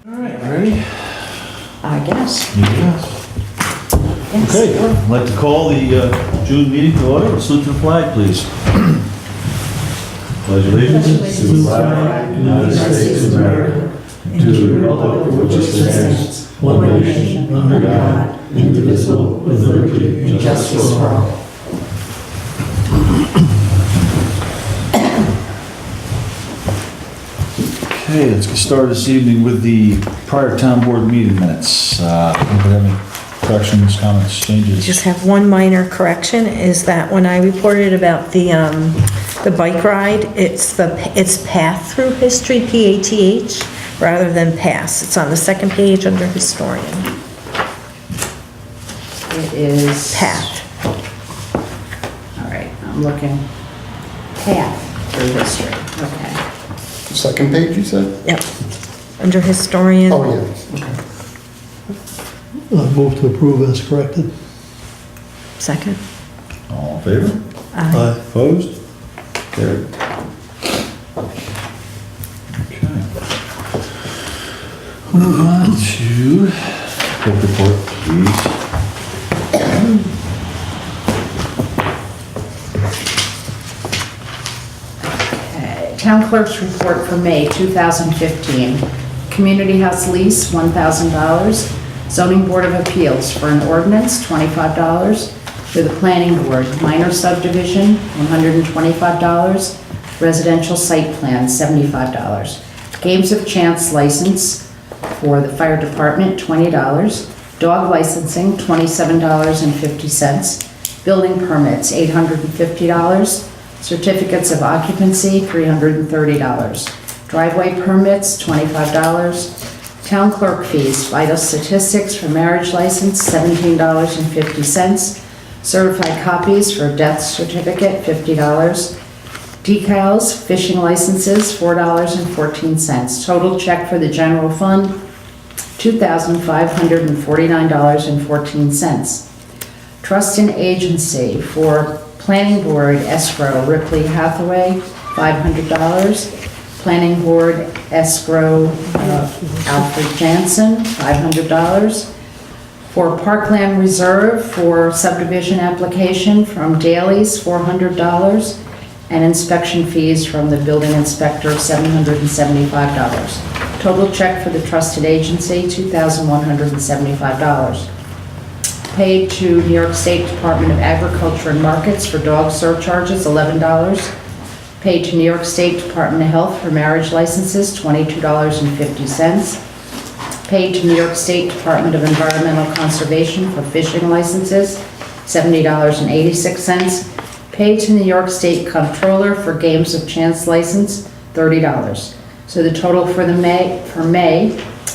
All right, ready? I guess. Yes. Okay, I'd like to call the June meeting to order. Salute to the flag, please. Pledge allegiance to the flag of the United States of America, and to the republic for which it stands, one nation, under God, indivisible, with liberty and justice for all. Okay, let's get started this evening with the prior town board meeting minutes. Anybody have any corrections, comments, changes? Just have one minor correction, is that when I reported about the bike ride, it's path through history, P-A-T-H, rather than pass. It's on the second page under historian. It is... Path. All right, I'm looking. Path through history, okay. Second page, you said? Yep. Under historian. Oh, yeah. Okay. Move to approve as corrected. Second. All in favor? Aye. Opposed? Carried. Okay. Move on to book report, please. Okay, Town Clerk's report for May 2015. Community House lease, $1,000. Zoning Board of Appeals for an ordinance, $25. For the Planning Board, minor subdivision, $125. Residential site plan, $75. Games of Chance license for the Fire Department, $20. Dog licensing, $27.50. Building permits, $850. Certificates of occupancy, $330. Driveway permits, $25. Town clerk fees, vital statistics for marriage license, $17.50. Certified copies for death certificate, $50. Decals, fishing licenses, $4.14. Total check for the general fund, $2,549.14. Trust and agency for Planning Board escrow, Ripley Hathaway, $500. Planning Board escrow, Alfred Jansen, $500. For Parkland Reserve for subdivision application from Daley's, $400. And inspection fees from the building inspector, $775. Total check for the trusted agency, $2,175. Paid to New York State Department of Agriculture and Markets for dog surcharges, $11. Paid to New York State Department of Health for marriage licenses, $22.50. Paid to New York State Department of Environmental Conservation for fishing licenses, $70.86. Paid to New York State Comptroller for Games of Chance license, $30. So the total for May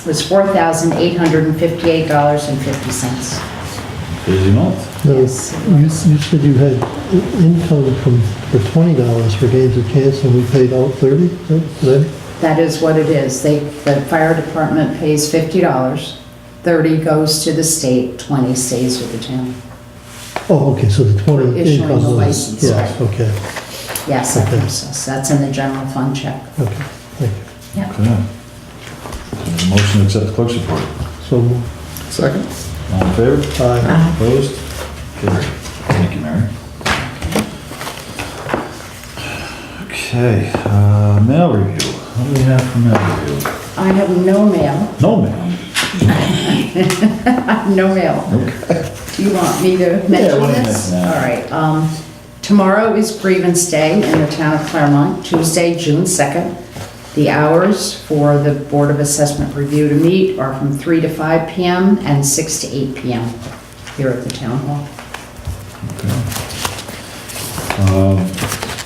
was $4,858.50. Busy month. Now, Yes. you said you had income for $20 for Games of Chance and we paid out $30? That is what it is. The fire department pays $50, $30 goes to the state, $20 stays with the town. Oh, okay, so the 20 Issuing income the was... license, Yes, right. okay, Yes, that Okay. comes us. That's in the general fund check. okay, thank you. Yeah. Okay. There's a motion to accept the clerk's report. So, moved. Second? All in favor? aye. Opposed? Carried. Thank you, Mary. Okay, mail review. What do we have for mail review? I have no mail. No mail. No mail. Okay. Do you want me to Yeah, mention why don't you this? mention that? All right. Tomorrow is grievance day in the town of Clermont, Tuesday, June 2nd. The hours for the Board of Assessment Review to meet are from 3 to 5 p.m. and 6 to 8 p.m. here at the town hall.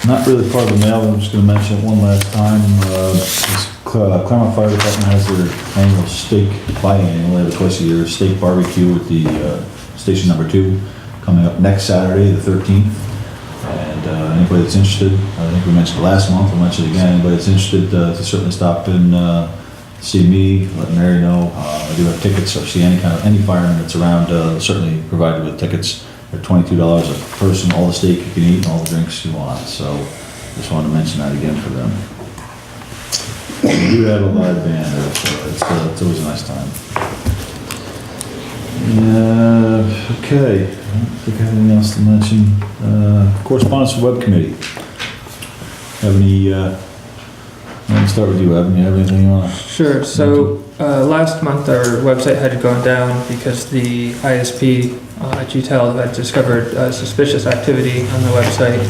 Not really part of the mail, I'm just gonna mention it one last time. Clermont Fire Department has their annual steak, biannual, they have it twice a year, steak barbecue at the station number 2, coming up next Saturday, the 13th. And anybody that's interested, I think we mentioned it last month, we'll mention it again, anybody that's interested to certainly stop and see me, let Mary know. I do have tickets, or see any fireman that's around, certainly provided with tickets. They're $22 a person, all the steak you can eat and all the drinks you want. So just wanted to mention that again for them. We do have a live band there, so it's always a nice time. Okay, I don't think I have anything else to mention. Correspondence for Web Committee. Have any, let me start with you, Evan. You have anything you want to? Sure. So last month our website had gone down because the ISP GTEL had discovered suspicious activity on the website,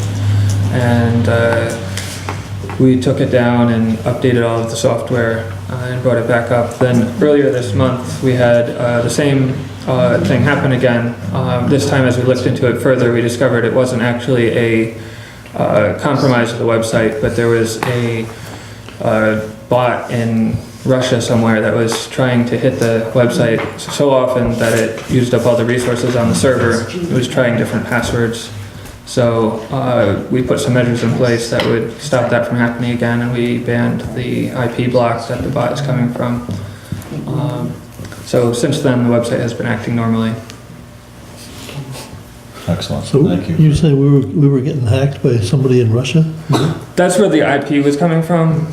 and we took it down and updated all of the software and brought it back up. Then earlier this month we had the same thing happen again. This time, as we looked into it further, we discovered it wasn't actually a compromise of the website, but there was a bot in Russia somewhere that was trying to hit the website so often that it used up all the resources on the server. It was trying different passwords. So we put some measures in place that would stop that from happening again, and we banned the IP block that the bot is coming from. So since then, the website has been acting normally. Excellent, So thank you. you're saying we were getting hacked by somebody in Russia? That's where the IP was coming from.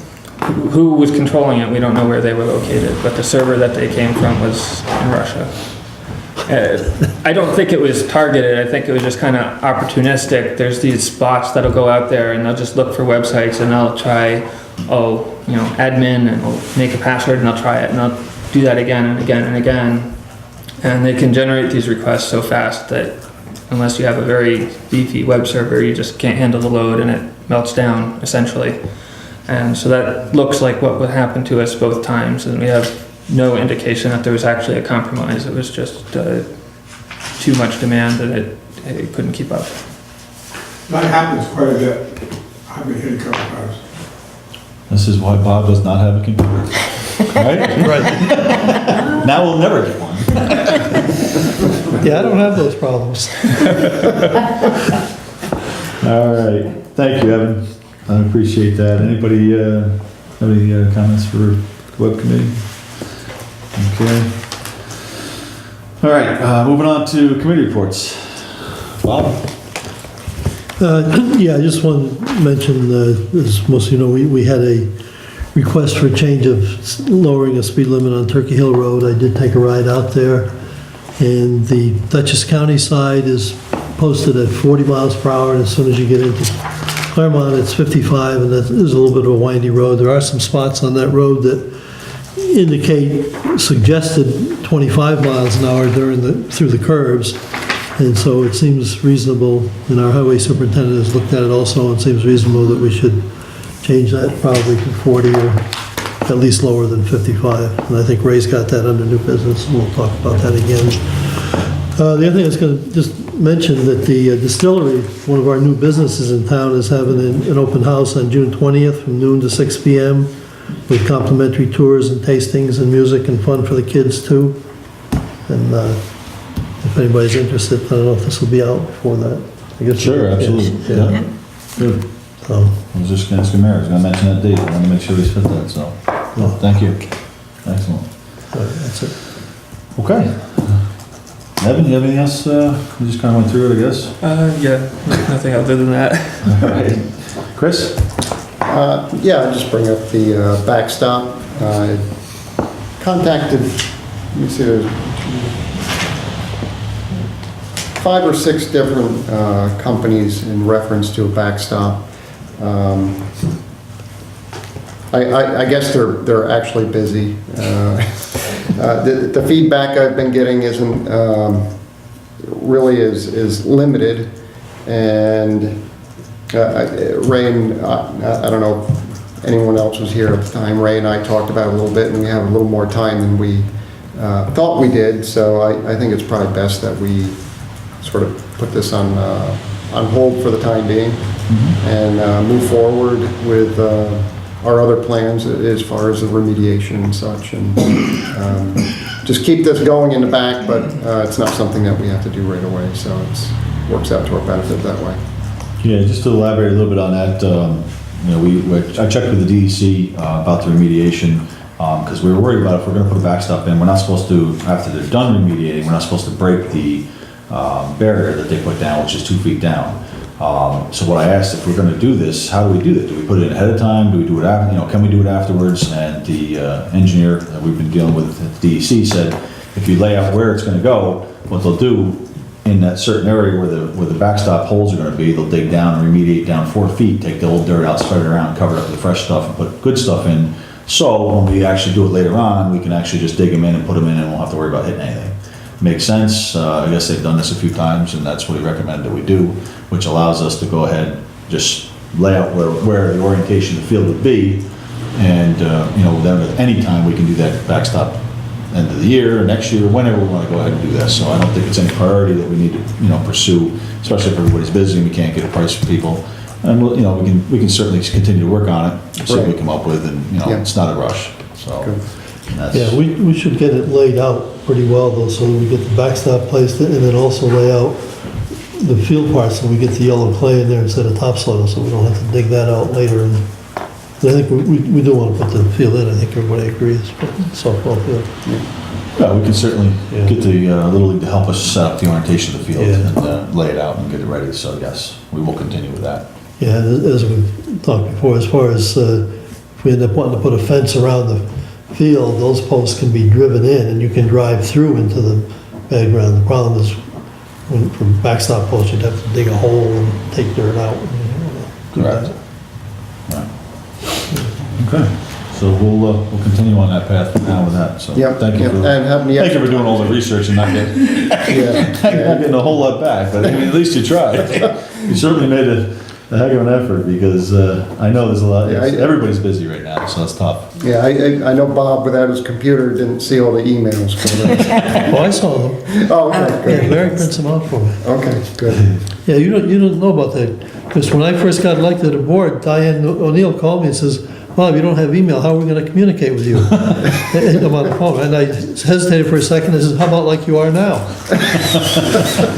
Who was controlling it, we don't know where they were located, but the server that they came from was in Russia. I don't think it was targeted, I think it was just kind of opportunistic. There's these bots that'll go out there and they'll just look for websites and they'll try, admin, and they'll make a password and they'll try it and they'll do that again and again and again. And they can generate these requests so fast that unless you have a very beefy web server, you just can't handle the load and it melts down, essentially. And so that looks like what would happen to us both times, and we have no indication that there was actually a compromise. It was just too much demand and it couldn't keep up. That happens quite a bit. I've been hit a couple times. This is why Bob does not have a computer. Right? Right. Now we'll never get one. Yeah, I don't have those problems. All right, thank you, Evan. I appreciate that. Anybody have any comments for the web committee? Okay. All right, moving on to committee reports. Bob? Yeah, I just want to mention, as most of you know, we had a request for a change of lowering a speed limit on Turkey Hill Road. I did take a ride out there, and the Dutchess County side is posted at 40 miles per hour, and as soon as you get into Clermont, it's 55, and that is a little bit of a windy road. There are some spots on that road that indicate suggested 25 miles an hour through the curves, and so it seems reasonable, and our highway superintendent has looked at it also, and it seems reasonable that we should change that probably to 40 or at least lower than 55. And I think Ray's got that under new business, and we'll talk about that again. The other thing I was going to just mention that the distillery, one of our new businesses in town, is having an open house on June 20th from noon to 6 p.m. with complimentary tours and tastings and music and fun for the kids too. And if anybody's interested, I don't know if this will be out before that. I guess Sure, absolutely. Yeah. Good. So, I was just going to ask Mary, I was going to mention that date. I want to make sure we fit that, so. Well, thank you. Excellent. that's it. Okay. Evan, you have anything else? We just kind of went through it, I guess. Yeah, nothing other than that. All right. Chris? Yeah, I'll just bring up the backstop. I contacted, let me see, there's 5 or 6 different companies in reference to a backstop. I guess they're actually busy. The feedback I've been getting isn't really is limited, and Ray and I don't know if anyone else was here at the time. Ray and I talked about it a little bit, and we have a little more time than we thought we did. So I think it's probably best that we sort of put this on hold for the time being, and move forward with our other plans as far as the remediation and such, and just keep this going in the back, but it's not something that we have to do right away, so it works out to our benefit that way. Yeah, just to elaborate a little bit on that, I checked with the DEC about the remediation, because we were worried about if we're going to put a backstop in, we're not supposed to, after they're done remediating, we're not supposed to break the barrier that they put down, which is 2 feet down. So what I asked, if we're gonna do this, how do we do that? Do we put it in ahead of time? Do we do it after, can we do it afterwards? And the engineer that we've been dealing with at DEC said, if you lay out where it's gonna go, what they'll do in that certain area where the backstop holes are gonna be, they'll dig down and remediate down 4 feet, take the old dirt out, spread it around, cover it up with the fresh stuff, and put good stuff in. So when we actually do it later on, we can actually just dig them in and put them in and won't have to worry about hitting anything. Makes sense. I guess they've done this a few times, and that's what he recommended that we do, which allows us to go ahead, just lay out where the orientation of the field would be. And, then at any time, we can do that backstop end of the year, next year, whenever we want to go ahead and do that. So I don't think it's any priority that we need to, pursue, especially if everybody's busy and we can't get a price for people. And we'll, we can certainly continue to work on it, see what we come up with, and, it's not a rush, so. Good. and that's- Yeah, we should get it laid out pretty well though, so that we get the backstop placed in, and then also lay out the field part, so we get the yellow clay in there instead of topsoil, so we don't have to dig that out later. And I think we do want to put the field in, I think everybody agrees, but softball field. Yeah, we can certainly Yeah. get the Little League to help us set up the orientation of the field Yeah. and lay it out and get it ready, so yes, we will continue with that. Yeah, and as we've talked before, as far as if we end up wanting to put a fence around the field, those posts can be driven in and you can drive through into the bad ground. The problem is, when from backstop posts, you'd have to dig a hole and take dirt out. Do Correct. that. Right. Okay, so we'll continue on that path now with that, so Yep, thank you yep, for, and have the thank you for extra doing all the research and not getting, Yeah, not getting a whole lot back, but I mean, at least you tried. You certainly made a heck of an effort, because I know there's a lot, Yeah, everybody's busy right now, so it's tough. yeah, I know Bob without his computer didn't see all the emails. Oh, I saw them. Oh, okay, Yeah, good. Larry prints them out for me. Okay, good. Yeah, you don't know about that, because when I first got elected to the board, Diane O'Neill called me and says, Bob, you don't have email, how are we gonna communicate with you? And I'm on the phone, and I hesitated for a second, I said, how about like you are now?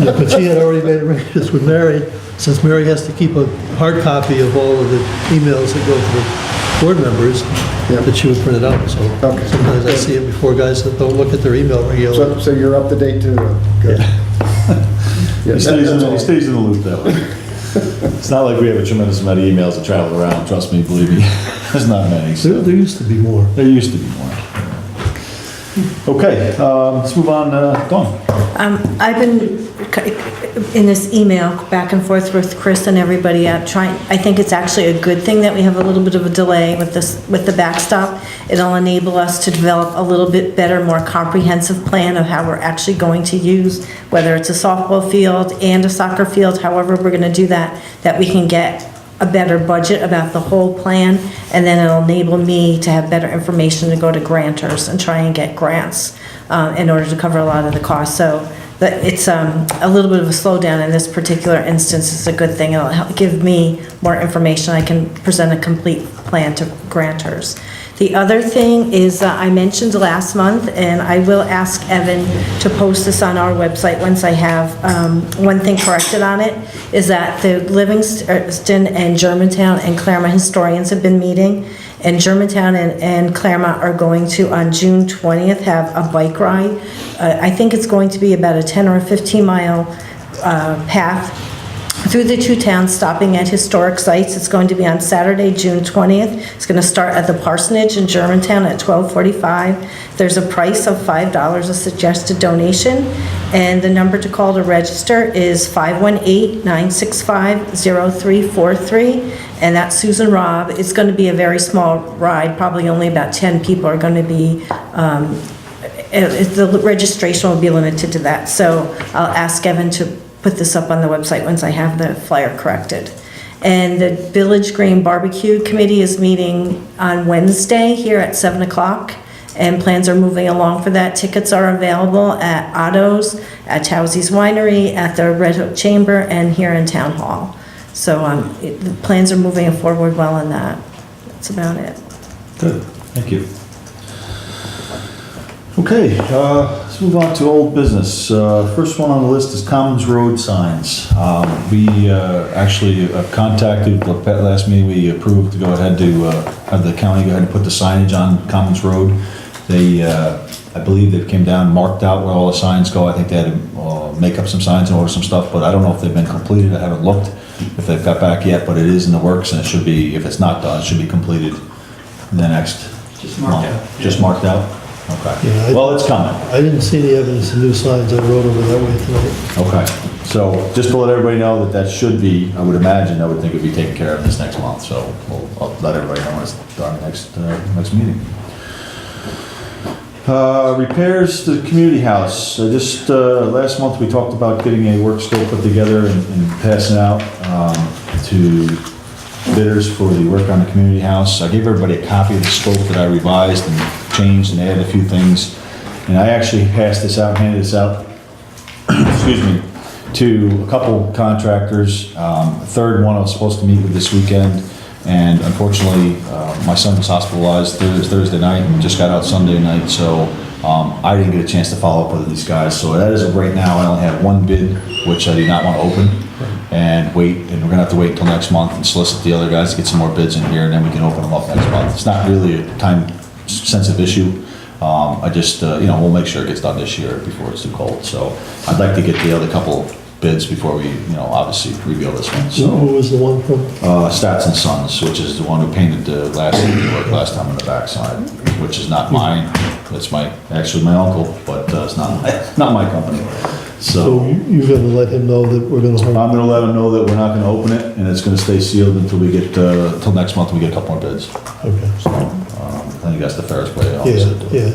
But she had already made arrangements with Mary, since Mary has to keep a hard copy of all of the emails that go to the board members, Yep. that she would print it out, so Okay. sometimes I see it before guys that don't look at their email regularly. So you're up to date too? Good. Yeah, He stays that's all. he stays in the loop that way. It's not like we have a tremendous amount of emails that travel around, trust me, believe me, there's not many, so. There used to be more. There used to be more. Okay, let's move on, Dawn. I've been in this email back and forth with Chris and everybody I think it's actually a good thing that we have a little bit of a delay with the backstop. It'll enable us to develop a little bit better, more comprehensive plan of how we're actually going to use, whether it's a softball field and a soccer field, however we're gonna do that we can get a better budget about the whole plan, and then it'll enable me to have better information to go to grantors and try and get grants in order to cover a lot of the costs. So it's a little bit of a slowdown in this particular instance. It's a good thing. It'll help give me more information. I can present a complete plan to grantors. The other thing is, I mentioned last month, and I will ask Evan to post this on our website once I have one thing corrected on it, is that the Livingston and Germantown and Clermont historians have been meeting, and Germantown and Clermont are going to, on June 20th, have a bike ride. I think it's going to be about a 10 or a 15 mile path through the two towns, stopping at historic sites. It's going to be on Saturday, June 20th. It's going to start at the Parsonage in Germantown at 12:45. There's a price of $5, a suggested donation, and the number to call to register is 518-965-0343, and that's Susan Robb. It's going to be a very small ride, probably only about 10 people are going to be, the registration will be limited to that. So I'll ask Evan to put this up on the website once I have the flyer corrected. And the Village Green Barbecue Committee is meeting on Wednesday here at 7 o'clock, and plans are moving along for that. Tickets are available at Otto's, at Towsie's Winery, at the Red Hook Chamber, and here in Town Hall. So the plans are moving forward well on that. That's about it. Good, thank you. Okay, let's move on to old business. First one on the list is Commons Road signs. We actually contacted, the last meeting we approved to go ahead to have the county go ahead and put the signage on Commons Road. They, I believe they came down, marked out where all the signs go. I think they had to make up some signs and order some stuff, but I don't know if they've been completed. I haven't looked. if they've got back yet, but it is in the works, and it should be, if it's not done, it should be completed in the next Just marked month. out. Just marked out? Okay. Yeah, Well, it's coming. I didn't see any evidence of new signs. I rode over that way tonight. Okay. So just to let everybody know that should be, I would imagine, I would think it'd be taken care of this next month, so I'll let everybody know when it's done next meeting. Repairs to the community house. Last month we talked about getting a work scope put together and passing out to bidders for the work on the community house. I gave everybody a copy of the scope that I revised and changed and added a few things. And I actually handed this out, excuse me, to a couple contractors. The third one I was supposed to meet with this weekend, and unfortunately, my son was hospitalized Thursday night and just got out Sunday night, so I didn't get a chance to follow up with these guys. So as of right now, I only have one bid, which I do not want to open, and we're gonna have to wait until next month and solicit the other guys to get some more bids in here, and then we can open them up next month. It's not really a time-sensitive issue. I just, we'll make sure it gets done this year before it's too cold. So I'd like to get the other couple bids before we, obviously reveal this one. Who So was the one from? Stats and Sons, which is the one who painted the last time on the backside, which is not mine. It's actually my uncle, but it's not my company. So you're gonna let him know that we're gonna hold? I'm gonna let him know that we're not gonna open it, and it's gonna stay sealed until we get, till next month, we get a couple more bids. Okay. So, I think that's the fairest way. Yeah.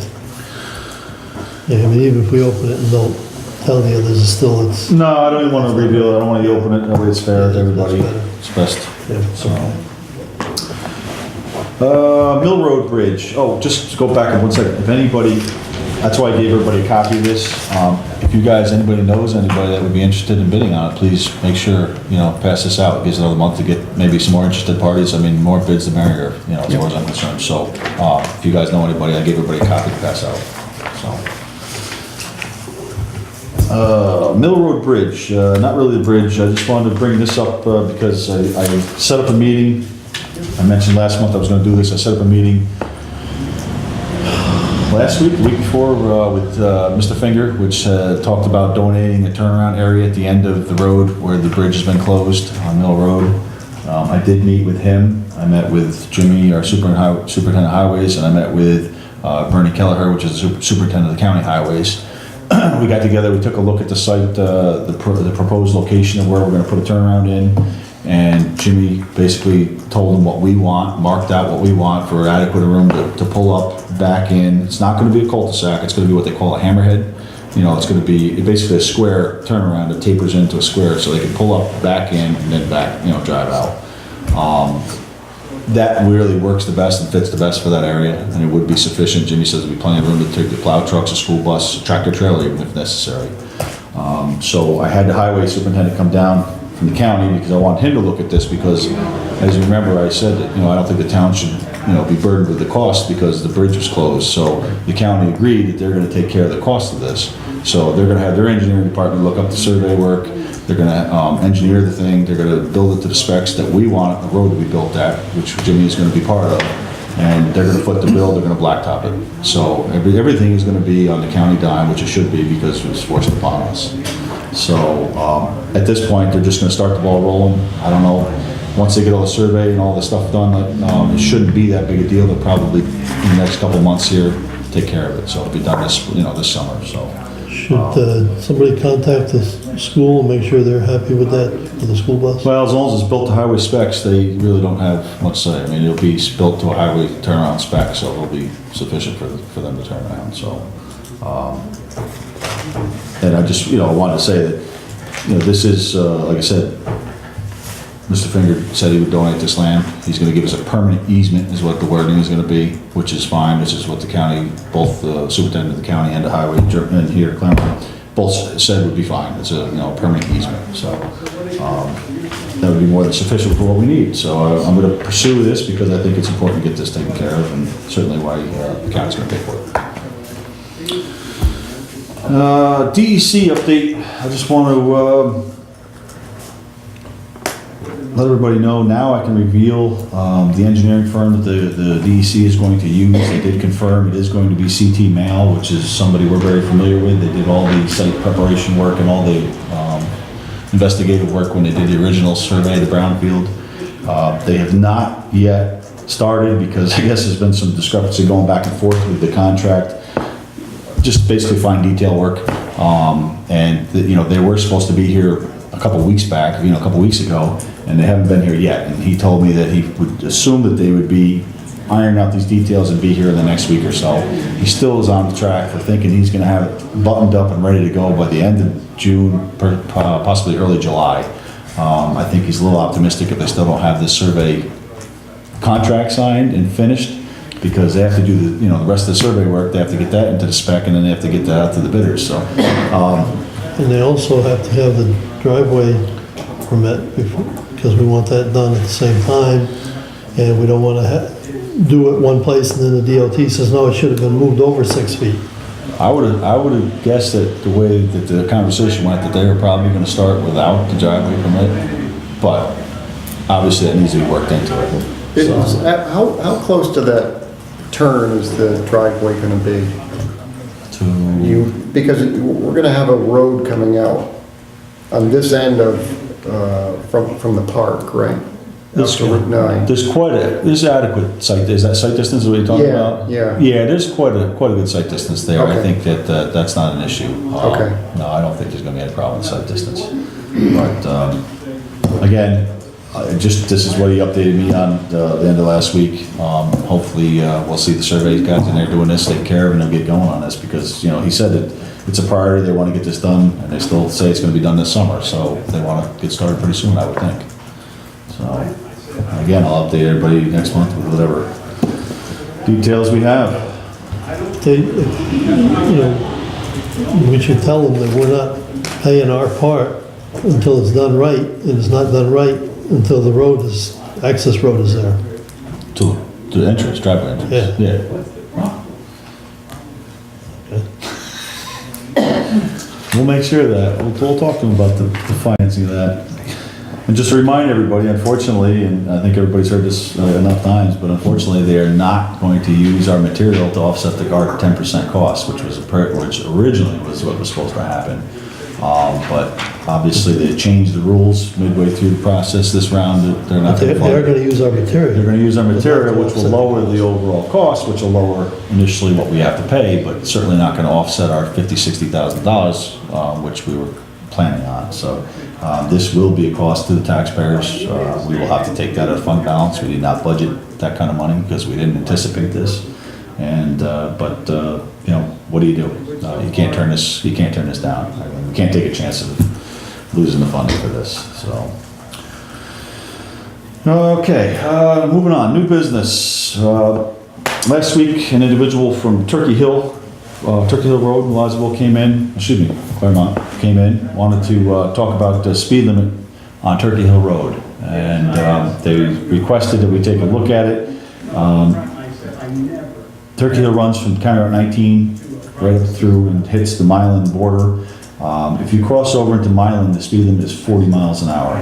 Yeah, I mean, even if we open it and don't tell the others, it's No, I don't even wanna reveal it, I don't wanna open it, that way it's fair to everybody. That's better. It's best. yeah. So. Mill Road Bridge. Oh, just to go back 1 second. If anybody, that's why I gave everybody a copy of this. If you guys, anybody knows anybody that would be interested in bidding on it, please make sure, pass this out. It gives another month to get maybe some more interested parties. I mean, more bids the merrier, as far as I'm concerned. So, if you guys know anybody, I gave everybody a copy to pass out, so. Mill Road Bridge, not really the bridge. I just wanted to bring this up because I set up a meeting. I mentioned last month I was gonna do this. I set up a meeting last week, the week before, with Mr. Finger, which talked about donating a turnaround area at the end of the road where the bridge has been closed on Mill Road. I did meet with him. I met with Jimmy, our superintendent of highways, and I met with Bernie Kelleher, which is the superintendent of the county highways. We got together, we took a look at the site, the proposed location of where we're gonna put a turnaround in, and Jimmy basically told him what we want, marked out what we want for adequate room to pull up, back in. It's not gonna be a cul-de-sac, it's gonna be what they call a hammerhead. It's gonna be basically a square turnaround that tapers into a square, so they can pull up, back in, and then back, drive out. That really works the best and fits the best for that area, and it would be sufficient. Jimmy says there'd be plenty of room to take the plow trucks, a school bus, a tractor trailer even if necessary. So I had the highway superintendent come down from the county because I want him to look at this because, as you remember, I said that, I don't think the town should, be burdened with the cost because the bridge was closed. So the county agreed that they're gonna take care of the cost of this. So they're gonna have their engineering department look up the survey work. They're gonna engineer the thing, they're gonna build it to the specs that we want the road to be built at, which Jimmy is gonna be part of. And they're gonna foot the bill, they're gonna blacktop it. So everything is gonna be on the county dime, which it should be because it was forced upon us. So, at this point, they're just gonna start the ball rolling. I don't know, once they get all the survey and all the stuff done, it shouldn't be that big a deal. They'll probably, in the next couple months here, take care of it. So it'll be done this summer, so. Should somebody contact the school and make sure they're happy with that, with the school bus? Well, as long as it's built to highway specs, they really don't have much say. I mean, it'll be built to a highway turnaround spec, so it'll be sufficient for them to turn around, so. And I just, wanted to say that, this is, like I said, Mr. Finger said he would donate this land. He's gonna give us a permanent easement, is what the wording is gonna be, which is fine. This is what the county, both the superintendent of the county and the highway, and here, Clermont, both said would be fine. It's a, permanent easement, so, that would be more than sufficient for what we need. So I'm gonna pursue this because I think it's important to get this taken care of, and certainly why the county's gonna pay for it. DEC update. I just want to let everybody know now I can reveal the engineering firm that the DEC is going to use. They did confirm it is going to be CT Mail, which is somebody we're very familiar with. They did all the site preparation work and all the investigative work when they did the original survey of the brownfield. They have not yet started because I guess there's been some discrepancy going back and forth with the contract. Just basically fine detail work. They were supposed to be here a couple weeks back, a couple weeks ago, and they haven't been here yet. And he told me that he would assume that they would be ironing out these details and be here in the next week or so. He still is on the track for thinking he's gonna have it buttoned up and ready to go by the end of June, possibly early July. I think he's a little optimistic if they still don't have this survey contract signed and finished, because they have to do the rest of the survey work. They have to get that into the spec, and then they have to get that out to the bidders, so. And they also have to have the driveway permit because we want that done at the same time. And we don't want to do it one place and then the DOT says, no, it should have been moved over 6 feet. I would have guessed that the way that the conversation went, that they were probably gonna start without the driveway permit, but obviously that needs to be worked into it. How close to that turn is the driveway gonna be? Because we're gonna have a road coming out on this end of, from the park, right? Out to Route 9. There's adequate site, is that site distance what you're talking about? Yeah. Yeah, there's quite a good site distance there. I Okay. think that that's not an issue. Okay. No, I don't think there's gonna be any problem with site distance. But, again, this is what he updated me on the end of last week. Hopefully, we'll see the survey guys in there doing this, take care of it, and they'll get going on this, because, he said that it's a priority, they wanna get this done, and they still say it's gonna be done this summer, so they wanna get started pretty soon, I would think. So, again, I'll update everybody next month with whatever details we have. We should tell them that we're not paying our part until it's done right, and it's not done right until the access road is there. To the entrance, driveway entrance. Yeah. We'll make sure of that, we'll talk to them about the financing of that. And just to remind everybody, unfortunately, and I think everybody's heard this enough times, but unfortunately, they are not going to use our material to offset the guard 10% cost, which originally was what was supposed to happen. But obviously, they changed the rules midway through the process this round. They're not going to They are going to use our material. They're going to use our material, which will lower the overall cost, which will lower initially what we have to pay, but certainly not going to offset our $50,000, $60,000, which we were planning on. So this will be a cost to the taxpayers. We will have to take that out of fund balance. We did not budget that kind of money because we didn't anticipate this. And what do? You can't turn this down. I mean, we can't take a chance of losing the funding for this. So. Okay, moving on, new business. Last week, an individual from Turkey Hill Road in Clermont came in, wanted to talk about the speed limit on Turkey Hill Road. And they requested that we take a look at it. Turkey Hill runs from County Route 19 right up through and hits the Milan border. If you cross over into Milan, the speed limit is 40 miles an hour.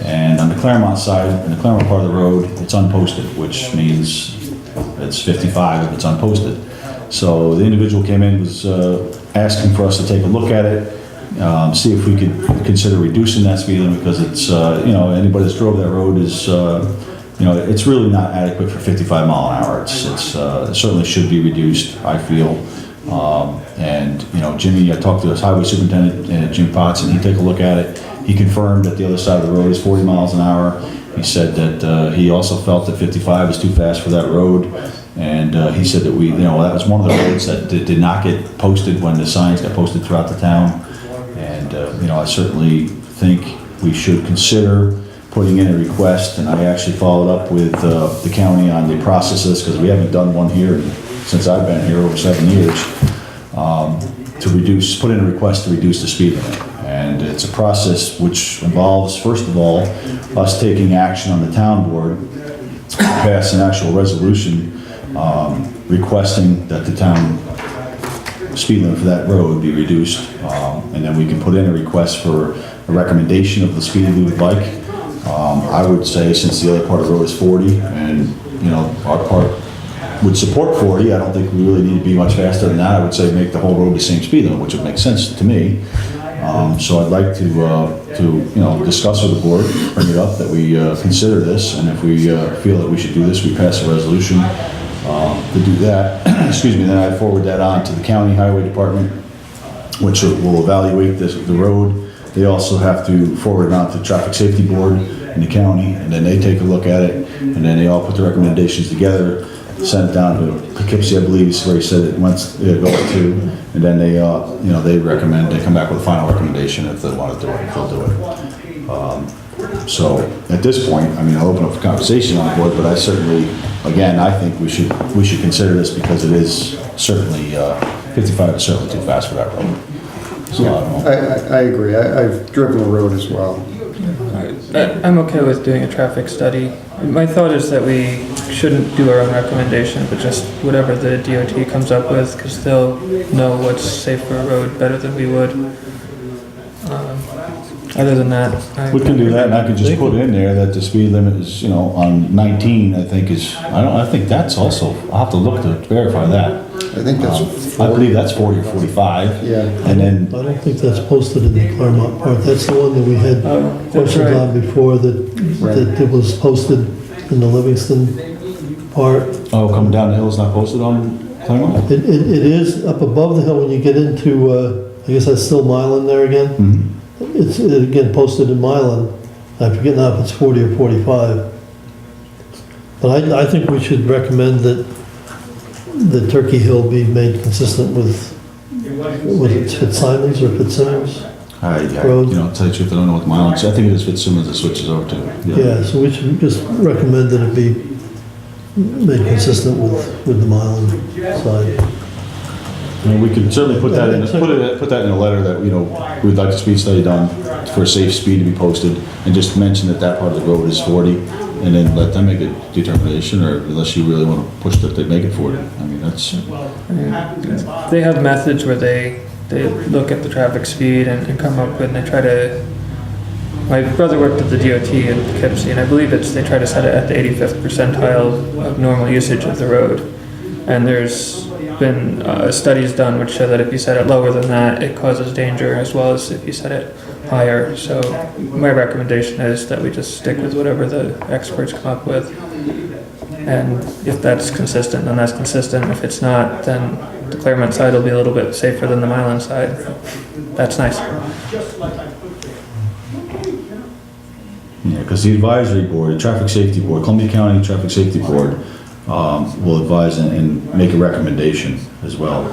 And on the Clermont side, in the Clermont part of the road, it's unposted, which means it's 55 if it's unposted. So the individual came in, was asking for us to take a look at it, see if we could consider reducing that speed limit, because it's, anybody that's drove that road is, it's really not adequate for 55 mile an hour. It certainly should be reduced, I feel. Jimmy, I talked to his highway superintendent, Jim Potts, and he took a look at it. He confirmed that the other side of the road is 40 miles an hour. He said that he also felt that 55 is too fast for that road. And he said that that was one of the roads that did not get posted when the signs got posted throughout the town. And, I certainly think we should consider putting in a request. And I actually followed up with the county on the processes, because we haven't done one here since I've been here over 7 years, put in a request to reduce the speed limit. And it's a process which involves, first of all, us taking action on the town board, pass an actual resolution requesting that the town speed limit for that road be reduced. And then we can put in a request for a recommendation of the speed we would like. I would say, since the other part of the road is 40, and our part would support 40, I don't think we really need to be much faster than that. I would say make the whole road the same speed limit, which would make sense to me. So I'd like to, you know, discuss with the board, bring it up, that we consider this, and if we feel that we should do this, we pass a resolution to do that. Excuse me, then I forward that on to the county highway department, which will evaluate the road. They also have to forward it on to the traffic safety board in the county, and then they take a look at it, and then they all put the recommendations together, send it down to Poughkeepsie, I believe, is where he said it wants to go to, and then they, you know, they come back with a final recommendation if they want to do it, they'll do it. So at this point, I mean, I'll open up for conversation on the board, but I certainly, again, I think we should consider this because it is certainly, 55 is certainly too fast for that road. So I don't know. I agree. I've driven the road as well. I'm okay with doing a traffic study. My thought is that we shouldn't do our own recommendation, but just whatever the DOT comes up with, because they'll know what's safe for a road better than we would. Other than that, We can do that, and I can just put in there that the speed limit is, you know, on 19, I think is, I think that's also, I'll have to look to verify that. I think that's I believe that's 40 or 45. Yeah. And then, I don't think that's posted in the Clermont part. That's the one that we had that's questions right. on before, that it was posted in the Livingston part. oh, coming down the hill is not posted on Clermont? It is up above the hill when you get into, I guess that's still Milan there again. Mhm. It's again posted in Milan. I forget now if it's 40 or 45. But I think we should recommend that the Turkey Hill be made consistent with it Fitzsimons or Fitzsimmons? You know, to tell you the truth, I don't know what the mileage, I think it is Fitzsimmons that switches over to. Yeah, so we should just recommend that it be made consistent with the Milan side. I mean, we could certainly put that in, put that in a letter that, you know, we'd like the speed study done for safe speed to be posted, and just mention that that part of the road is 40, and then let them make a determination, or unless you really want to push that they make it 40. I mean, that's, They have methods where they look at the traffic speed and come up with, and they try to, my brother worked at the DOT in Poughkeepsie, and I believe they try to set it at the 85th percentile of normal usage of the road. And there's been studies done which show that if you set it lower than that, it causes danger, as well as if you set it higher. So my recommendation is that we just stick with whatever the experts come up with. And if that's consistent, then that's consistent. If it's not, then the Clermont side will be a little bit safer than the Milan side. That's nice. yeah, because the advisory board, the traffic safety board, Columbia County Traffic Safety Board, will advise and make a recommendation as well,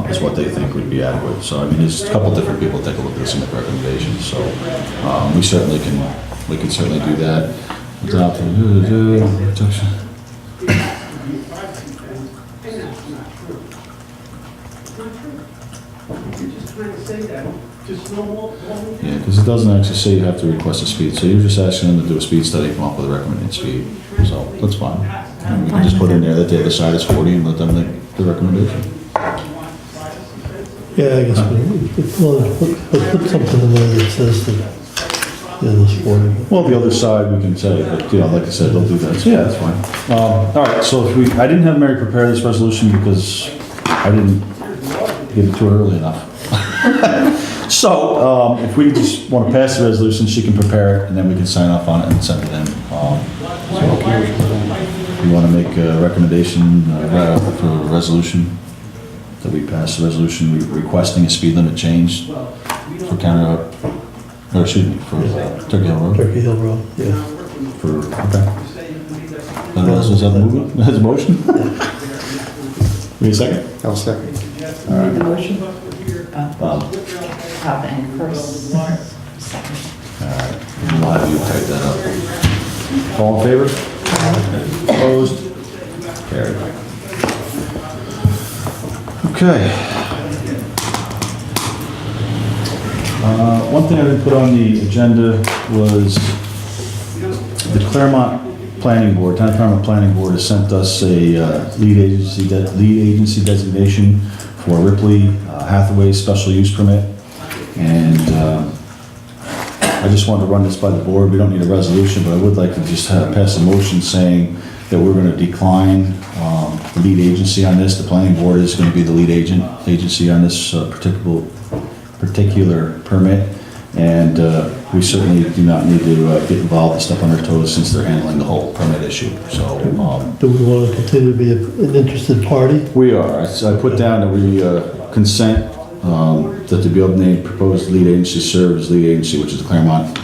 is what they think would be adequate. So, I mean, there's a couple different people take a look at this and make recommendations, so, we can certainly do that. Without yeah, because it doesn't actually say you have to request a speed, so you're just asking them to do a speed study, come up with a recommended speed, so that's fine. And we can just put in there that the other side is 40 and let them make the recommendation. Yeah, I guess put something in there that says that, yeah, there's 40. Well, the other side, we can say, but, you know, like I said, they'll do that, so yeah, that's fine. All right, so if I didn't have Mary prepare this resolution because I didn't give it to her early enough. So, if we just want to pass the resolution, she can prepare it, and then we can sign off on it and send it in. So, you want to make a recommendation for a resolution, that we pass the resolution requesting a speed limit change for or excuse me, for Turkey Hill Road? Turkey Hill Road, yeah. Is that a movement? That's a motion? Wait a second. I'll second. Made the motion? Bob. And Chris, second. All right, we'll have you type that up. All in favor? Opposed? Carried. Okay. One thing I didn't put on the agenda was the Clermont Planning Board, Town of Clermont Planning Board has sent us a lead agency designation for Ripley Hathaway special use permit. And I just wanted to run this by the board. We don't need a resolution, but I would like to just pass a motion saying that we're going to decline the lead agency on this. The planning board is going to be the lead agency on this particular permit, and we certainly do not need to get involved and step on their toes since they're handling the whole permit issue. So Do we want to continue to be an interested party? we are. I put down that we consent that to be able to name proposed lead agency serve as lead agency, which is the Clermont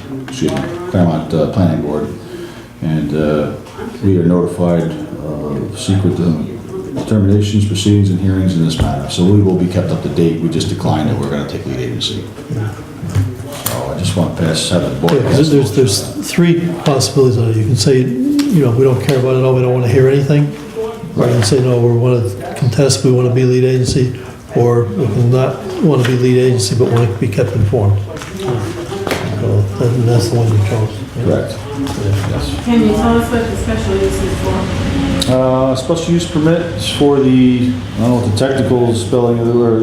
Planning Board. And we are notified of secret determinations, proceedings, and hearings in this matter. So we will be kept up to date. We just declined that we're going to take lead agency. So I just want to have the board. Yeah, 'cause there's three possibilities on it. You can say, we don't care about it all, we don't want to hear anything. Or you can say, no, we want to contest, we want to be lead agency, or we can not want to be lead agency, but want to be kept informed. So that's the one you chose. Correct. Yes. Can you tell us what the special use is for? Special use permit is for the, I don't know what the technical spelling of it, or,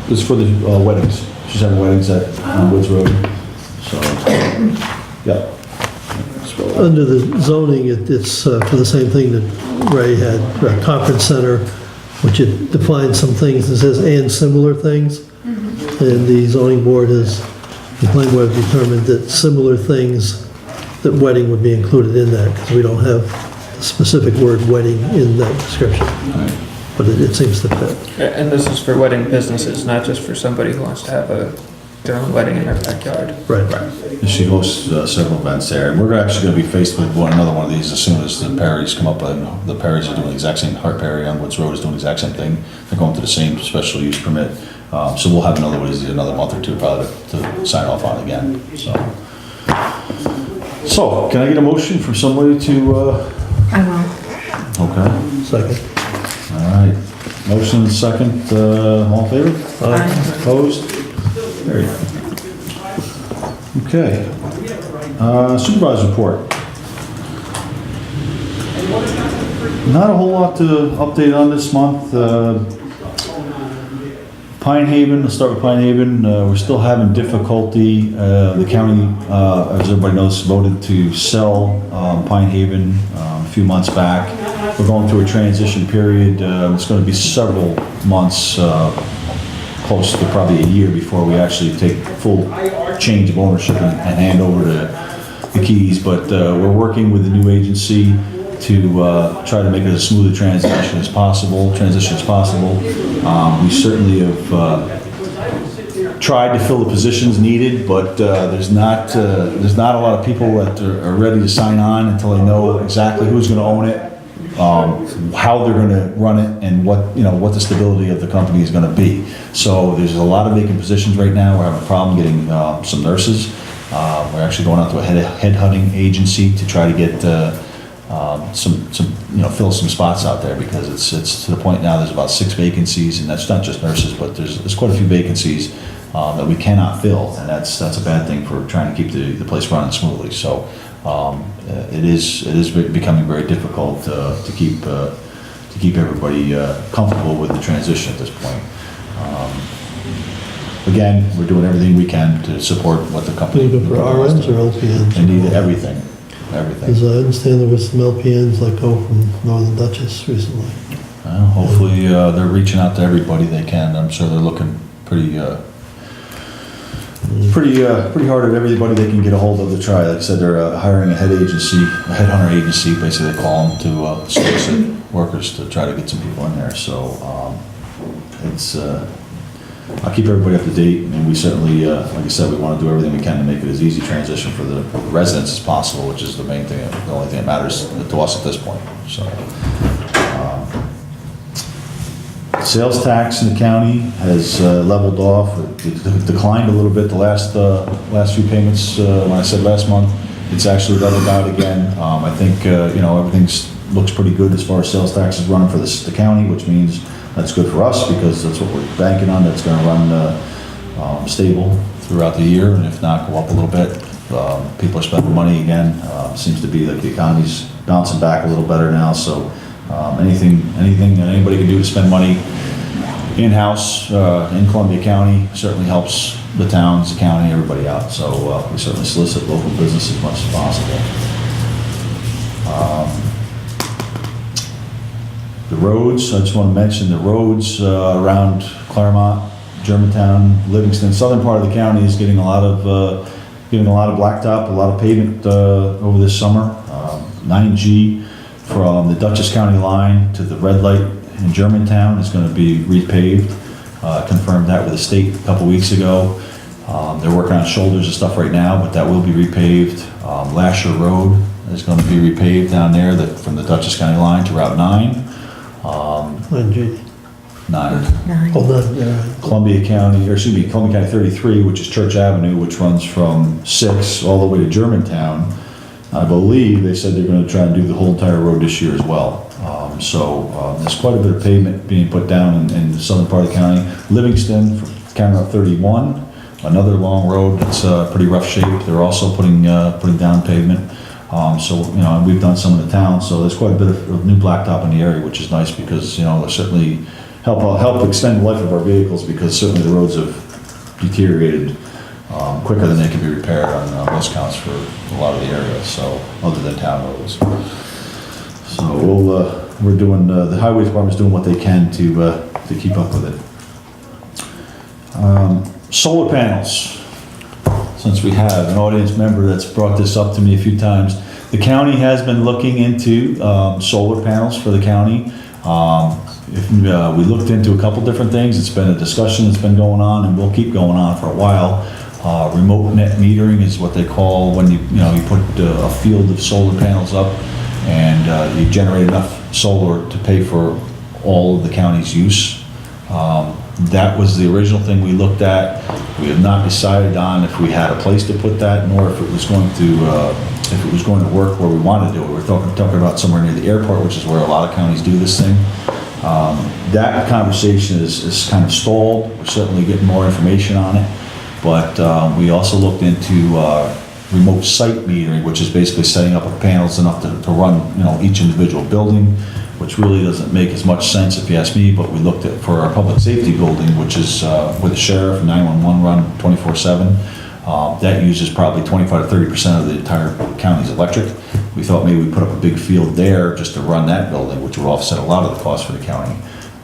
it's for the weddings. She's having weddings on Woods Road. So, yeah. Under the zoning, it's for the same thing that Ray had, a conference center, which it defines some things, it says and similar things. And the zoning board the planning board have determined that similar things, that wedding would be included in that, because we don't have the specific word wedding in that description. But it seems to fit. And this is for wedding businesses, not just for somebody who wants to have their own wedding in their backyard. Right. And she hosts several events there, and we're actually going to be faced with another one of these as soon as the Perrys come up. The Perrys are doing the exact same, Hart Perry on Woods Road is doing the exact same thing. They're going to the same special use permit. So we'll have another month or two probably to sign off on again. So can I get a motion from somebody to, I will. okay, Second. all right. Motion and second, all in favor? Aye. Opposed? Carried. Okay. Supervisor report. Not a whole lot to update on this month. Pine Haven, let's start with Pine Haven. We're still having difficulty. The county, as everybody knows, voted to sell Pine Haven a few months back. We're going through a transition period. It's going to be several months, close to probably a year before we actually take full change of ownership and hand over the keys. But we're working with the new agency to try to make it as smooth a transition as possible. We certainly have tried to fill the positions needed, but there's not a lot of people that are ready to sign on until they know exactly who's going to own it, how they're going to run it, and what the stability of the company is going to be. So there's a lot of vacant positions right now. We're having a problem getting some nurses. We're actually going out to a headhunting agency to try to get fill some spots out there, because it's to the point now there's about 6 vacancies, and that's not just nurses, but there's quite a few vacancies that we cannot fill, and that's a bad thing for trying to keep the place running smoothly. So it is becoming very difficult to keep everybody comfortable with the transition at this point. Again, we're doing everything we can to support what the company. Looking for RNs or LPNs? They need everything. Because I understand there was some LPNs let go from Northern Duchess recently. Hopefully, they're reaching out to everybody they can. I'm sure they're looking pretty hard at everybody they can get a hold of to try. Like I said, they're hiring a headhunter agency, basically they call them, to solicit workers to try to get some people in there. So it's I'll keep everybody up to date, and we certainly, like I said, we want to do everything we can to make it as easy transition for the residents as possible, which is the main thing, the only thing that matters to us at this point. So, sales tax in the county has leveled off. It declined a little bit the last few payments. When I said last month, it's actually leveled out again. I think everything looks pretty good as far as sales tax is running for the county, which means that's good for us, because that's what we're banking on. That's going to run stable throughout the year, and if not, go up a little bit. People are spending money again. Seems to be like the economy's bouncing back a little better now. So anything that anybody can do to spend money in-house in Columbia County certainly helps the towns, the county, everybody out. So we certainly solicit local business as much as possible. The roads, I just want to mention the roads around Clermont, Germantown, Livingston, southern part of the county is getting a lot of blacktop, a lot of pavement over this summer. 9G from the Dutchess County line to the red light in Germantown is going to be repaved. Confirmed that with the state a couple weeks ago. They're working on shoulders and stuff right now, but that will be repaved. Lasher Road is going to be repaved down there from the Dutchess County line to Route 9. 9G. 9. Oh, no, yeah. Columbia County 33, which is Church Avenue, which runs from 6 all the way to Germantown. I believe they said they're going to try and do the whole entire road this year as well. There's quite a bit of pavement being put down in the southern part of the county. Livingston, from County Route 31, another long road that's pretty rough shape. They're also putting down pavement. We've done some in the town, so there's quite a bit of new blacktop in the area, which is nice because, they certainly help extend the life of our vehicles, because certainly the roads have deteriorated quicker than they can be repaired on most counts for a lot of the areas, so, other than town roads. So we're doing, the highway department's doing what they can to keep up with it. Solar panels. Since we have an audience member that's brought this up to me a few times, the county has been looking into solar panels for the county. We looked into a couple different things. It's been a discussion that's been going on, and will keep going on for a while. Remote net metering is what they call when you put a field of solar panels up, and you generate enough solar to pay for all of the county's use. That was the original thing we looked at. We have not decided on if we had a place to put that, nor if it was going to work where we want to do it. We're talking about somewhere near the airport, which is where a lot of counties do this thing. That conversation is kind of stalled. We're certainly getting more information on it, but we also looked into remote site metering, which is basically setting up panels enough to run each individual building, which really doesn't make as much sense if you ask me. But we looked at for our public safety building, which is with the sheriff, 911 run 24/7. That uses probably 25 to 30% of the entire county's electric. We thought maybe we'd put up a big field there just to run that building, which would offset a lot of the cost for the county.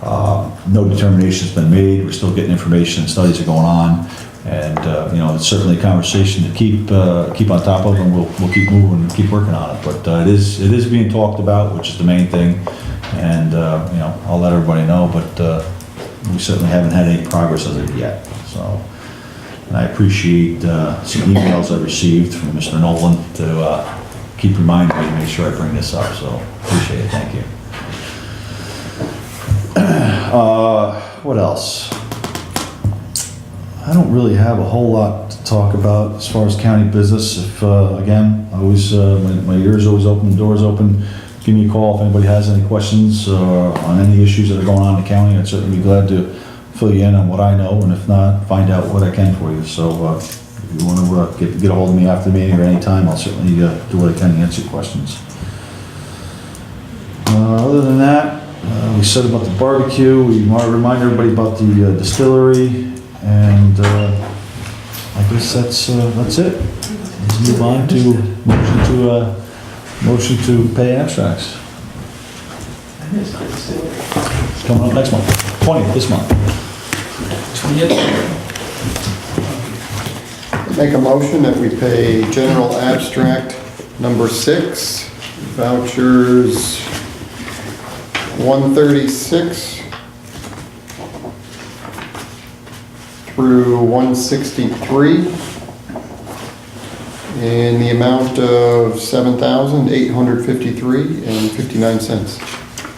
No determination's been made. We're still getting information, and studies are going on, and it's certainly a conversation to keep on top of, and we'll keep moving and keep working on it. But it is being talked about, which is the main thing, and I'll let everybody know. But we certainly haven't had any progress as of yet. So. And I appreciate some emails I received from Mr. Nolan to keep reminding me to make sure I bring this up, so appreciate it, thank you. What else? I don't really have a whole lot to talk about as far as county business. If, again, I always, my ears always open, the door's open. Give me a call if anybody has any questions on any issues that are going on in the county. I'd certainly be glad to fill you in on what I know, and if not, find out what I can for you. So if you want to get a hold of me after the meeting or any time, I'll certainly do what I can to answer questions. Other than that, we said about the barbecue. We want to remind everybody about the distillery, and I guess that's it. Let's move on to motion to pay abstracts. It's coming up next month, 20th this month. Make a motion that we pay general abstract number 6, vouchers 136 through 163 in the amount of $7,853.59.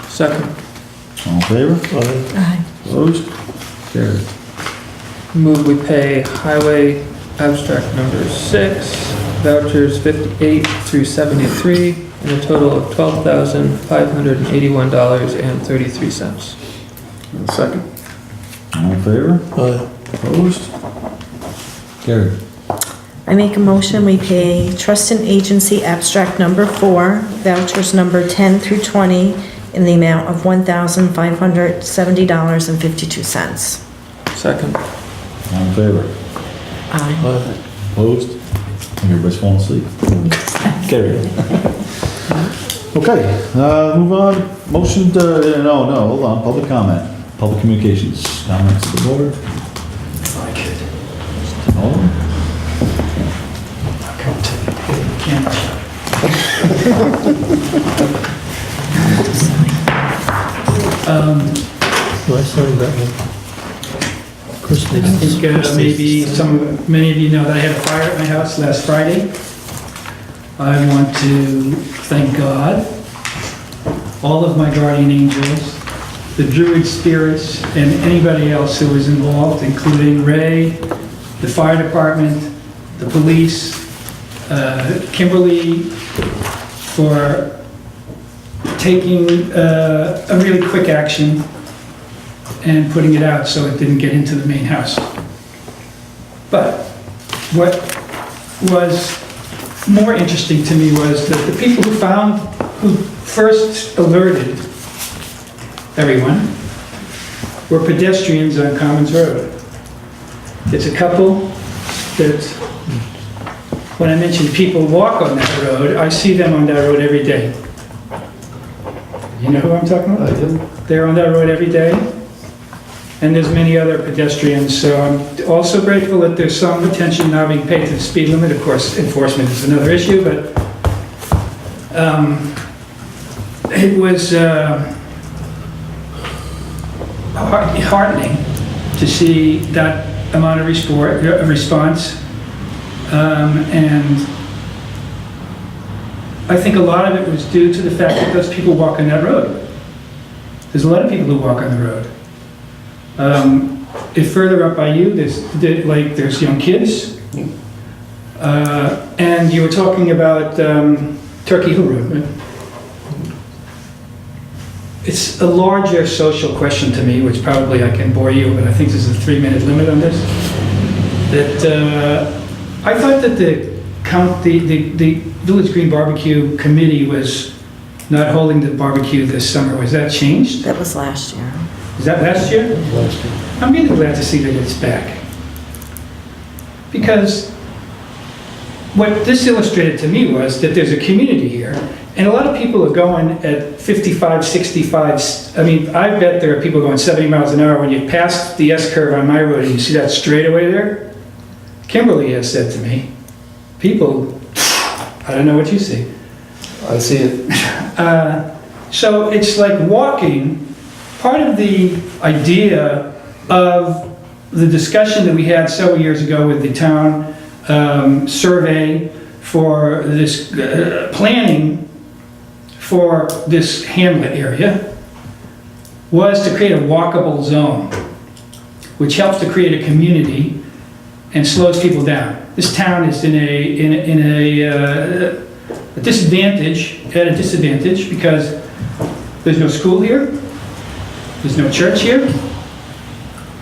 Second. All in favor? Aye. Opposed? Carried. Move we pay highway abstract number 6, vouchers 58 through 73, in a total of $12,581.33. Second. All in favor? Aye. Opposed? Carried. I make a motion, we pay trust and agency abstract number 4, vouchers number 10 through 20, in the amount of $1,570.52. Second. All in favor? Aye. Aye. Opposed? I think everybody's falling asleep. Carried. Okay, move on. Motion to, no, hold on, public comment. Public communications, comments to the board. Do I sign that one? Chris I needs- think maybe many of you know that I had a fire at my house last Friday. I want to thank God, all of my guardian angels, the druid spirits, and anybody else who was involved, including Ray, the fire department, the police, Kimberly, for taking a really quick action and putting it out so it didn't get into the main house. But what was more interesting to me was that the people who first alerted everyone were pedestrians on Commons Road. It's a couple that, when I mention people walk on that road, I see them on that road every day. You know who I'm talking about? I do. They're on that road every day. And there's many other pedestrians, so I'm also grateful that there's some attention now being paid to the speed limit. Of course, enforcement is another issue, but it was heartening to see that amount of response. And I think a lot of it was due to the fact that those people walk on that road. There's a lot of people who walk on the road. If further up by you, there's young kids. And you were talking about Turkey Hill Road, right? It's a larger social question to me, which probably I can bore you, but I think there's a 3-minute limit on this. That I thought that the Village Green Barbecue Committee was not holding the barbecue this summer. Was that changed? That was last year. Is that last year? I'm really glad to see that it's back. Because what this illustrated to me was that there's a community here, and a lot of people are going at 55, 65. I mean, I bet there are people going 70 miles an hour when you pass the S-curve on my road and you see that straightaway there. Kimberly has said to me, people, I don't know what you see. I see it. So it's like walking. Part of the idea of the discussion that we had several years ago with the town survey for this planning for this hamlet area was to create a walkable zone, which helps to create a community and slows people down. This town is in a disadvantage, at a disadvantage, because there's no school here, there's no church here.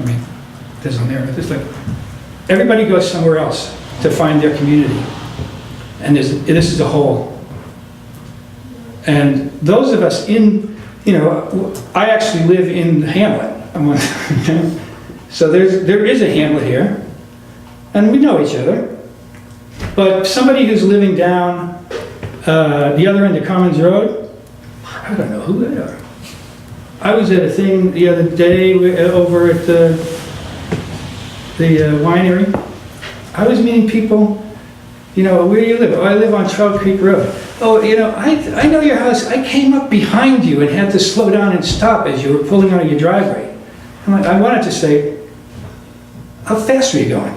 I mean, there's one there, but there's like, everybody goes somewhere else to find their community. And this is a hole. And those of us in, I actually live in the hamlet. So there is a hamlet here, and we know each other. But somebody who's living down the other end of Commons Road, I don't know who they are. I was at a thing the other day over at the winery. I was meeting people, where do you live? Oh, I live on Trout Creek Road. Oh, I know your house. I came up behind you and had to slow down and stop as you were pulling out of your driveway. I'm like, I wanted to say, how fast were you going?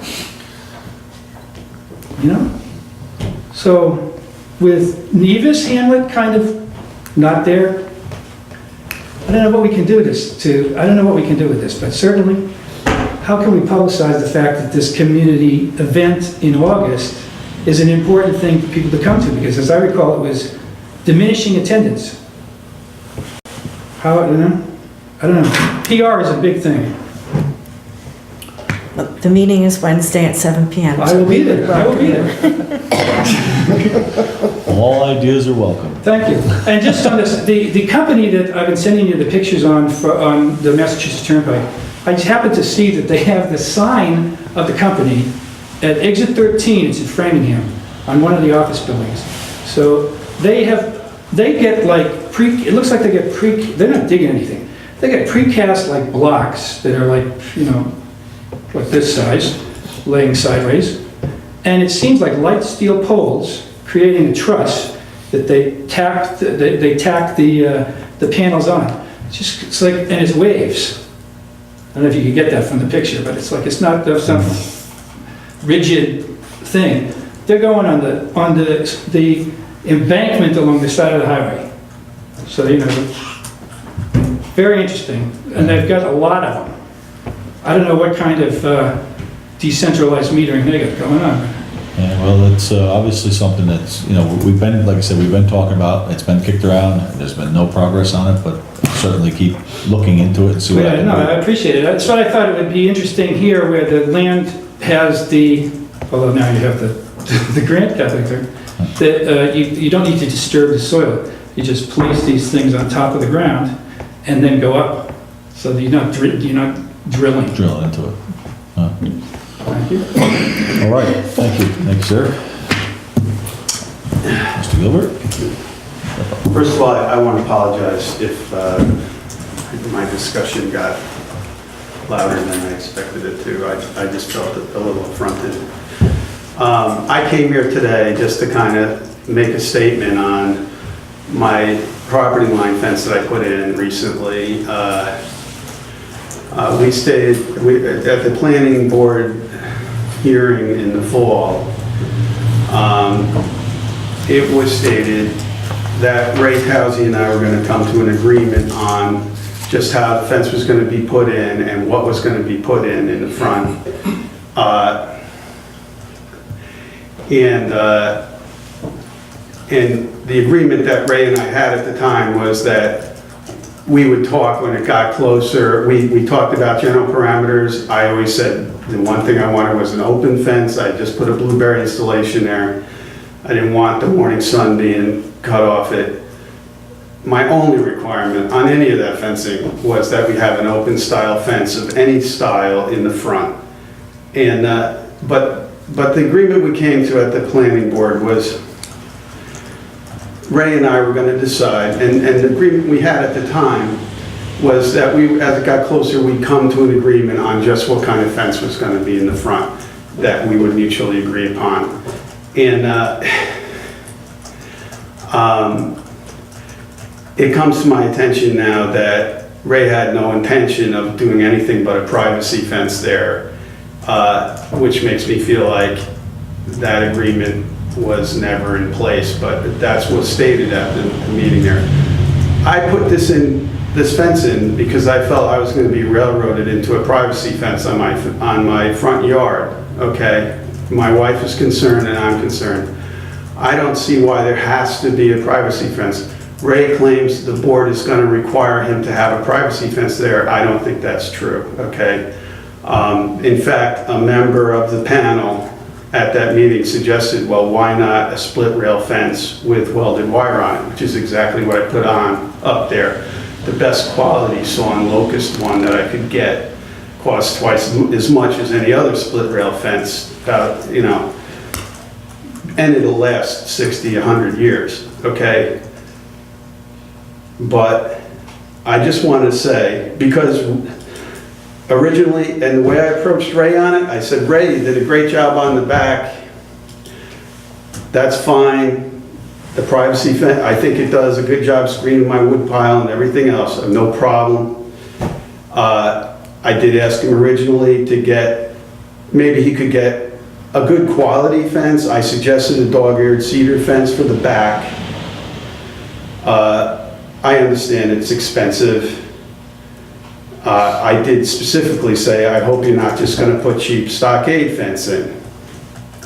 So with Nevis Hamlet kind of not there, I don't know what we can do with this, but certainly, how can we publicize the fact that this community event in August is an important thing for people to come to? Because as I recall, it was diminishing attendance. I don't know. PR is a big thing. Look, the meeting is Wednesday at 7 p.m. I will be there. I will be there. All ideas are welcome. Thank you. And just on this, the company that I've been sending you the pictures on the Massachusetts Turnpike, I just happened to see that they have the sign of the company at exit 13, it's in Framingham, on one of the office buildings. So they get like it looks like they get they're not digging anything. They get precast like blocks that are like, like this size. panels laying sideways, and it seems like light steel poles creating a truss that they tack the panels on. It's like, and it's waves. I don't know if you can get that from the picture, but it's like, it's not some rigid thing. They're going on the embankment along the side of the highway. So, you know, very interesting. And they've got a lot of them. I don't know what kind of decentralized metering they got going on. Yeah, well, it's obviously something that's, you know, we've been, like I said, we've been talking about, it's been kicked around, there's been no progress on it, but certainly keep looking into it and see what Yeah, no, I appreciate it. That's why I thought it would be interesting here where the land has the, although now you have the grant calculator, that you don't need to disturb the soil. You just place these things on top of the ground and then go up. So that you're not drilling. drill into it. Thank you. All right, thank you. Thanks, sir. Mr. Gilbert? First of all, I want to apologize if my discussion got louder than I expected it to. I just felt a little affronted. I came here today just to kind of make a statement on my property line fence that I put in recently. We stated at the planning board hearing in the fall, it was stated that Ray Towsey and I were going to come to an agreement on just how the fence was going to be put in and what was going to be put in the front. And the agreement that Ray and I had at the time was that we would talk when it got closer. We talked about general parameters. I always said the one thing I wanted was an open fence. I just put a blueberry installation there. I didn't want the morning sun being cut off it. My only requirement on any of that fencing was that we have an open style fence of any style in the front. And but the agreement we came to at the planning board was Ray and I were going to decide, and the agreement we had at the time was that we, as it got closer, we'd come to an agreement on just what kind of fence was going to be in the front that we would mutually agree upon. And it comes to my attention now that Ray had no intention of doing anything but a privacy fence there, which makes me feel like that agreement was never in place, but that's what's stated at the meeting there. I put this fence in because I felt I was going to be railroaded into a privacy fence on my front yard, okay? My wife is concerned and I'm concerned. I don't see why there has to be a privacy fence. Ray claims the board is going to require him to have a privacy fence there. I don't think that's true, okay? In fact, a member of the panel at that meeting suggested, well, why not a split rail fence with welded wire on it, which is exactly what I put on up there. The best quality sawn locust one that I could get cost twice as much as any other split rail fence, about, you know, and it'll last 60, 100 years, okay? But I just want to say, because originally, and the way I approached Ray on it, I said, Ray, you did a great job on the back. That's fine. The privacy fence, I think it does a good job screening my wood pile and everything else. No problem. I did ask him originally to get, maybe he could get a good quality fence. I suggested a dog-eared cedar fence for the back. I understand it's expensive. I did specifically say, I hope you're not just going to put cheap stockade fence in,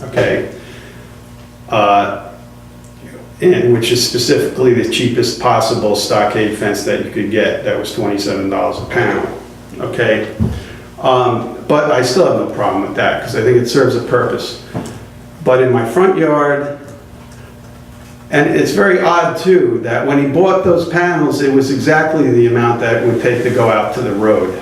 okay? And which is specifically the cheapest possible stockade fence that you could get. That was $27 a pound, okay? But I still have no problem with that because I think it serves a purpose. But in my front yard, and it's very odd too, that when he bought those panels, it was exactly the amount that it would take to go out to the road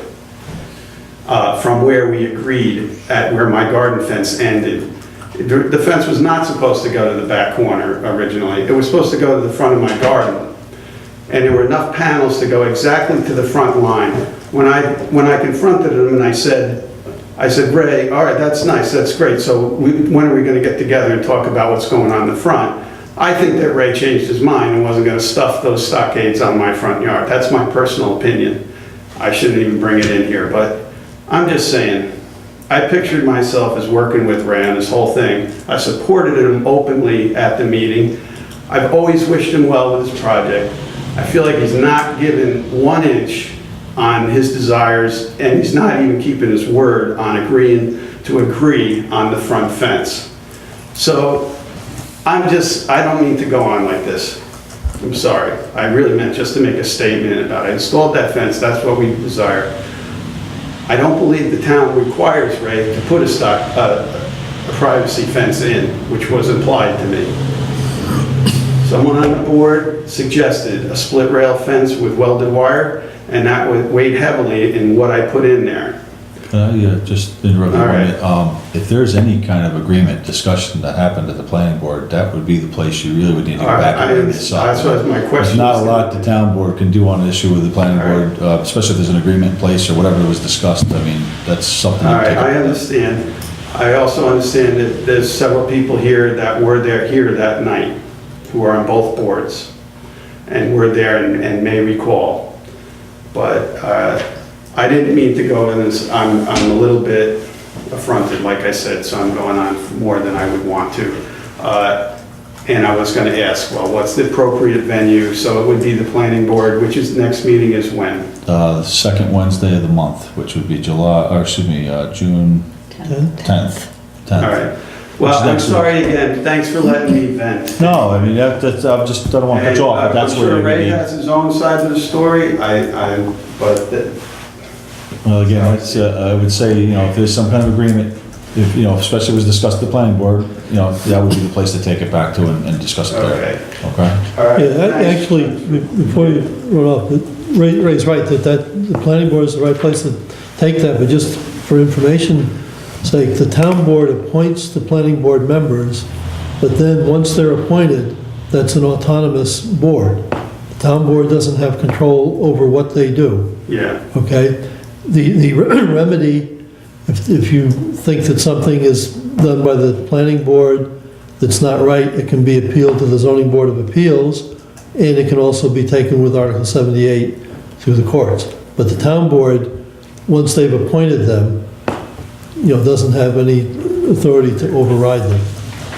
from where we agreed at where my garden fence ended. The fence was not supposed to go to the back corner originally. It was supposed to go to the front of my garden. And there were enough panels to go exactly to the front line. When I confronted him and I said, I said, Ray, all right, that's nice, that's great, so when are we gonna get together and talk about what's going on in the front? I think that Ray changed his mind and wasn't gonna stuff those stockades on my front yard. That's my personal opinion. I shouldn't even bring it in here, but I'm just saying, I pictured myself as working with Ray on this whole thing. I supported him openly at the meeting. I've always wished him well with his project. I feel like he's not given 1 inch on his desires, and he's not even keeping his word on agreeing to agree on the front fence. So I don't mean to go on like this. I'm sorry. I really meant just to make a statement about it. I installed that fence, that's what we desire. I don't believe the town requires Ray to put a privacy fence in, which was implied to me. Someone on the board suggested a split rail fence with welded wire, and that would weigh heavily in what I put in there. Just interrupt you All a right. minute. If there's any kind of agreement, discussion that happened at the planning board, that would be the place you really would need to go back and decide. That's what my question There's not a is. lot the town board can do on an issue with the planning All right. board, especially if there's an agreement in place or whatever was discussed. I mean, that's something. All you right, take up. I understand. I also understand that there's several people here that were here that night, who are on both boards, and were there and may recall. But I didn't mean to go in this, I'm a little bit affronted, like I said, so I'm going on more than I would want to. And I was gonna ask, well, what's the appropriate venue? So it would be the planning board, which is, next meeting is when? The second Wednesday of the month, which would be June 10th. All right. Well, Which is I'm next sorry again, thanks for letting me vent. No, I mean, that's, I don't want to cut you off, but that's I'm where sure you're Ray gonna has his own side of the story, but well, again, I would say, if there's some kind of agreement, if, especially was discussed at the planning board, that would be the place to take it back to and discuss it there. Okay. Okay? all right. Yeah, thanks. actually, before you run off, Ray's right, that the planning board is the right place to take that, but just for information sake, the town board appoints the planning board members, but then, once they're appointed, that's an autonomous board. The town board doesn't have control over what they do, Yeah, okay? The remedy, if you think that something is done by the planning board that's not right, it can be appealed to the zoning board of appeals, and it can also be taken with Article 78 through the courts. But the town board, once they've appointed them, doesn't have any authority to override them.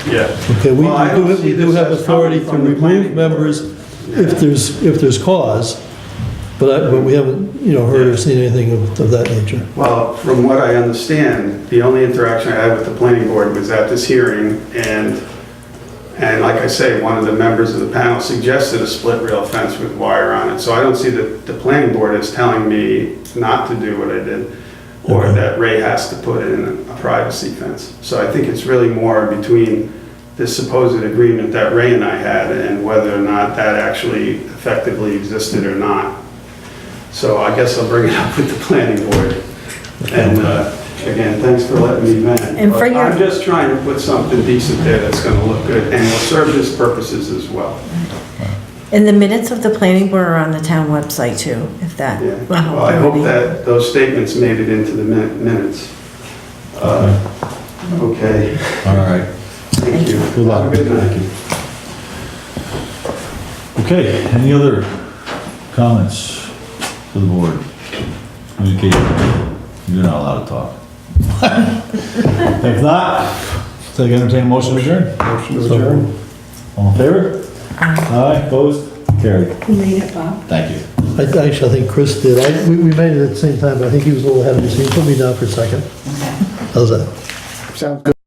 yeah. Okay, we Well, I don't see we do this have as authority to coming from the planning remove members board. if there's cause, but we haven't, heard or seen anything of that nature. Well, from what I understand, the only interaction I had with the planning board was at this hearing, and like I say, one of the members of the panel suggested a split rail fence with wire on it, so I don't see that the planning board is telling me not to do what I did, or Okay. that Ray has to put in a privacy fence. So I think it's really more between this supposed agreement that Ray and I had and whether or not that actually effectively existed or not. So I guess I'll bring it up with the planning board. And again, thanks for letting me vent. And for But your- I'm just trying to put something decent there that's gonna look good and will serve its purposes as well. And the minutes of the planning board are on the town website too, if that Yeah. will help. Well, I hope everybody. that those statements made it into the minutes. Okay, All right. thank you. Good luck. Have a good night. Okay, any other comments to the board? Communication, you're not allowed to talk. If not, so I can entertain a motion to adjourn. Motion to adjourn. All in favor? Aye, opposed? Carried. Who made it, Bob? Thank you. Actually, I think Chris did. We made it at the same time, but I think he was a little ahead of me, so you put me down for a second. How's that? Sounds good.